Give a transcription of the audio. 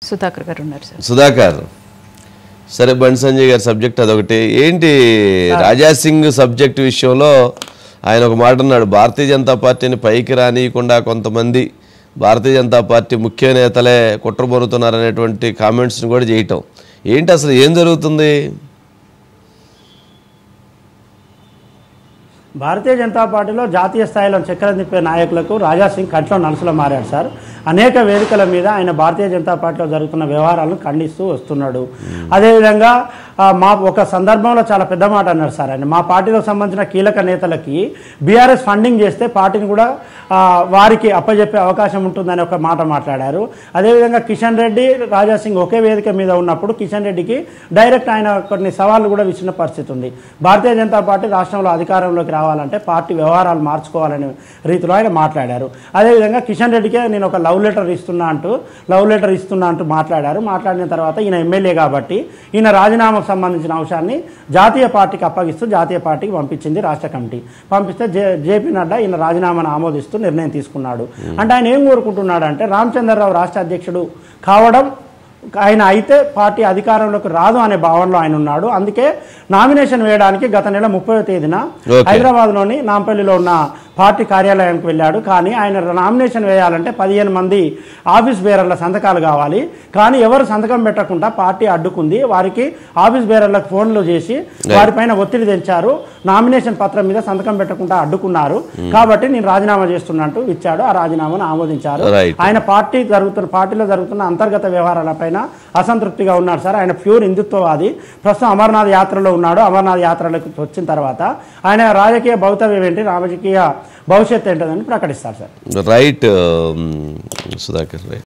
సుధాకర్ గారు ఉన్నారు సార్. సుధాకర్, సరే బండి సంజయ్ గారి సబ్జెక్ట్ అదొకటి. ఏంటి రాజాసింగ్ సబ్జెక్ట్ విషయంలో ఆయన ఒక మాట అన్నాడు, భారతీయ జనతా పార్టీని పైకి రానియకుండా కొంతమంది భారతీయ జనతా పార్టీ ముఖ్య నేతలే కుట్రబోరుతున్నారనేటువంటి కామెంట్స్ని కూడా చేయటం ఏంటి, అసలు ఏం జరుగుతుంది? భారతీయ జనతా పార్టీలో జాతీయ స్థాయిలో చక్రం తిప్పే నాయకులకు రాజాసింగ్ కంట్లో నలుసులో మారాడు సార్. అనేక వేదికల మీద ఆయన భారతీయ జనతా పార్టీలో జరుగుతున్న వ్యవహారాలను ఖండిస్తూ వస్తున్నాడు. అదేవిధంగా ఒక సందర్భంలో చాలా పెద్ద మాట అన్నారు సార్ ఆయన, మా పార్టీలో సంబంధించిన కీలక నేతలకి బీఆర్ఎస్ ఫండింగ్ చేస్తే పార్టీని కూడా వారికి అప్పజెప్పే అవకాశం ఉంటుందని ఒక మాట మాట్లాడారు. అదేవిధంగా కిషన్ రెడ్డి, రాజాసింగ్ ఒకే వేదిక మీద ఉన్నప్పుడు కిషన్ రెడ్డికి డైరెక్ట్ ఆయన కొన్ని సవాళ్ళు కూడా విసిన పరిస్థితి ఉంది. భారతీయ జనతా పార్టీ రాష్ట్రంలో అధికారంలోకి రావాలంటే పార్టీ వ్యవహారాలు మార్చుకోవాలనే రీతిలో ఆయన మాట్లాడారు. అదేవిధంగా కిషన్ రెడ్డికే నేను ఒక లవ్ లెటర్ ఇస్తున్నా అంటూ మాట్లాడారు. మాట్లాడిన తర్వాత ఈయన ఎమ్మెల్యే కాబట్టి ఈయన రాజీనామాకు సంబంధించిన అంశాన్ని జాతీయ పార్టీకి అప్పగిస్తూ జాతీయ పార్టీకి పంపించింది రాష్ట్ర కమిటీ. పంపిస్తే జేపీ నడ్డా ఈయన రాజీనామాను ఆమోదిస్తూ నిర్ణయం తీసుకున్నాడు. అంటే ఆయన ఏం కోరుకుంటున్నాడు అంటే రామచంద్రరావు రాష్ట్ర అధ్యక్షుడు కావడం ఆయన అయితే పార్టీ అధికారంలోకి రాదు అనే భావనలో ఆయన ఉన్నాడు. అందుకే నామినేషన్ వేయడానికి గత నెల 30వ తేదీన హైదరాబాద్లోని నాంపల్లిలో ఉన్న పార్టీ కార్యాలయానికి వెళ్ళాడు. కానీ ఆయన నామినేషన్ వేయాలంటే 15 మంది ఆఫీస్ బేరర్ల సంతకాలు కావాలి. కానీ ఎవరు సంతకం పెట్టకుండా పార్టీ అడ్డుకుంది. వారికి ఆఫీస్ బేరర్లకు ఫోన్లు చేసి వారిపైన ఒత్తిడి తెచ్చారు. నామినేషన్ పత్రం మీద సంతకం పెట్టకుండా అడ్డుకున్నారు. కాబట్టి నేను రాజీనామా చేస్తున్నట్టు ఇచ్చాడు. ఆ రాజీనామాను ఆమోదించారు. ఆయన పార్టీలో జరుగుతున్న అంతర్గత వ్యవహారాలపైన అసంతృప్తిగా ఉన్నాడు సార్. ఆయన ప్యూర్ హిందుత్వవాది. ప్రస్తుతం అమర్నాథ్ యాత్రలో ఉన్నాడు. అమర్నాథ్ యాత్రలకు వచ్చిన తర్వాత ఆయన రాజకీయ భవితవ్యం ఏంటి, రాజకీయ భవిష్యత్తు ఏంటని ప్రకటిస్తారు సార్. రైట్ సుధాకర్.